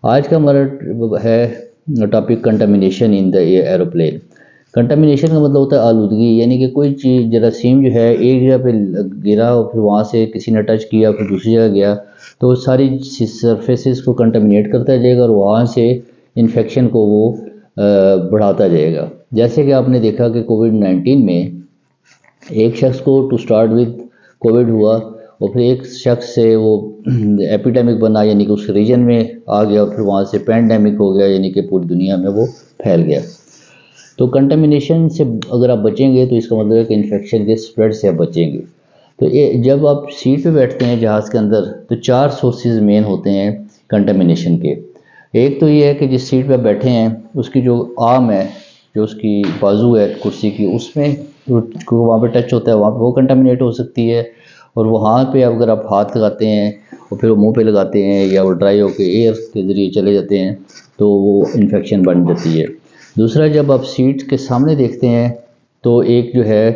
आज का हमारा है topic contamination in the aeroplane. Contamination का मतलब होता है आलूदगी, यानी कि कोई चीज़ जरासीम जो है एक जगह पे गिरा और फिर वहाँ से किसी ने टच किया फिर दूसरी जगह गया तो सारी सरफेसेस को कंटामिनेट करता जाएगा और वहाँ से इन्फेक्शन को वो बढ़ाता जाएगा। जैसे कि आपने देखा कि कोविड-19 में एक शख्स को टू स्टार्ट विद कोविड हुआ और फिर एक शख्स से वो एपिडेमिक बना, यानी कि उस रीजन में आ गया और फिर वहाँ से पैंडेमिक हो गया, यानी कि पूरी दुनिया में वो फैल गया। तो कंटामिनेशन से अगर आप बचेंगे तो इसका मतलब है कि इन्फेक्शन के स्प्रेड से आप बचेंगे। तो ये जब आप सीट पे बैठते हैं जहाज़ के अंदर तो 4 सोर्सेज मेन होते हैं कंटामिनेशन के। एक तो ये है कि जिस सीट पे बैठे हैं उसकी जो आर्म है, जो उसकी बाजू है कुर्सी की, उसमें वहाँ पे टच होता है वहाँ पे वो कंटामिनेट हो सकती है। और वहाँ पे अगर आप हाथ लगाते हैं और फिर वो मुँह पे लगाते हैं या वो ड्राई होकर एयर के ज़रिए चले जाते हैं तो वो इन्फेक्शन बन जाती है। दूसरा, जब आप सीट के सामने देखते हैं तो एक जो है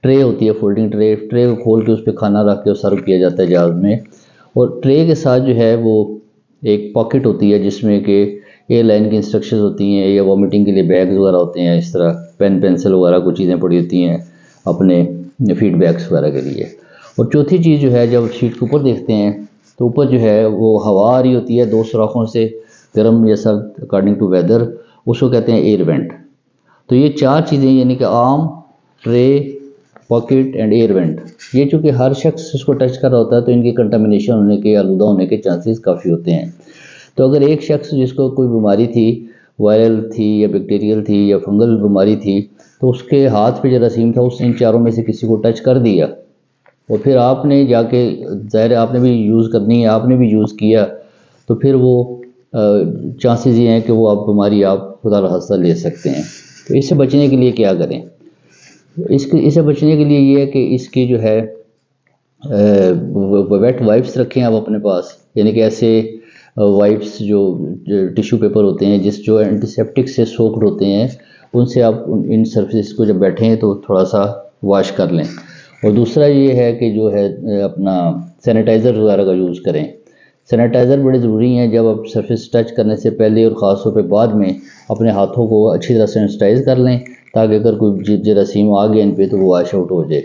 ट्रे होती है, फोल्डिंग ट्रे को खोल के उस पर खाना रख के सर्व किया जाता है जहाज़ में। और ट्रे के साथ जो है वो एक पॉकेट होती है जिसमें कि एयरलाइन की इंस्ट्रक्शंस होती हैं या वॉमिटिंग के लिए बैग्स वगैरह होते हैं, इस तरह पेन पेंसिल वगैरह कुछ चीज़ें पड़ी होती हैं अपने फीडबैक्स वगैरह के लिए। और चौथी चीज़ जो है, जब सीट के ऊपर देखते हैं तो ऊपर जो है वो हवा आ रही होती है 2 सुराखों से, गर्म या सर्द अकॉर्डिंग टू वेदर, उसको कहते हैं एयर वेंट। तो ये 4 चीज़ें यानी कि arm, tray, pocket and air vent, ये चूँकि हर शख्स इसको टच कर रहा होता है तो इनके कंटामिनेशन होने के, आलूदा होने के चांसेस काफ़ी होते हैं। तो अगर एक शख्स जिसको कोई बीमारी थी, वायरल थी या बैक्टीरियल थी या फंगल बीमारी थी, तो उसके हाथ पे जरासीम था, उसने इन चारों में से किसी को टच कर दिया और फिर आपने जाके, ज़ाहिर है आपने भी यूज़ करनी है, आपने भी यूज़ किया, तो फिर वो चांसेस ये हैं कि वो आप बीमारी आप खुदा रास्ता ले सकते हैं। तो इससे बचने के लिए क्या करें? इससे बचने के लिए ये है कि इसकी जो है वेट वाइप्स रखें आप अपने पास, यानी कि ऐसे वाइप्स जो टिश्यू पेपर होते हैं जो एंटीसेप्टिक से सोक्ड होते हैं, उनसे आप इन सर्फेस को जब बैठें तो थोड़ा सा वॉश कर लें। और दूसरा ये है कि जो है अपना सैनिटाइज़र वगैरह का यूज़ करें। सैनिटाइज़र बड़े ज़रूरी हैं। जब आप सरफेस टच करने से पहले और ख़ास तौर पे बाद में अपने हाथों को अच्छी तरह सैनिटाइज़ कर लें ताकि अगर कोई जरासीम आ गया इन पे तो वो वॉश आउट हो जाए।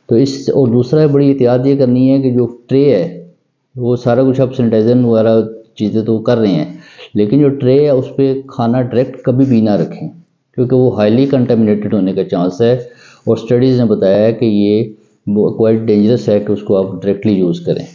तो इस और दूसरा बड़ी एहतियात ये करनी है कि जो ट्रे है वो सारा कुछ आप सैनिटाइज़र वगैरह चीज़ें तो कर रहे हैं, लेकिन जो ट्रे है उस पर खाना डायरेक्ट कभी भी ना रखें क्योंकि वो हाईली कंटामिनेटेड होने का चांस है। और स्टडीज़ ने बताया है कि ये क्वाइट डेंजरस है कि उसको आप डायरेक्टली यूज़ करें।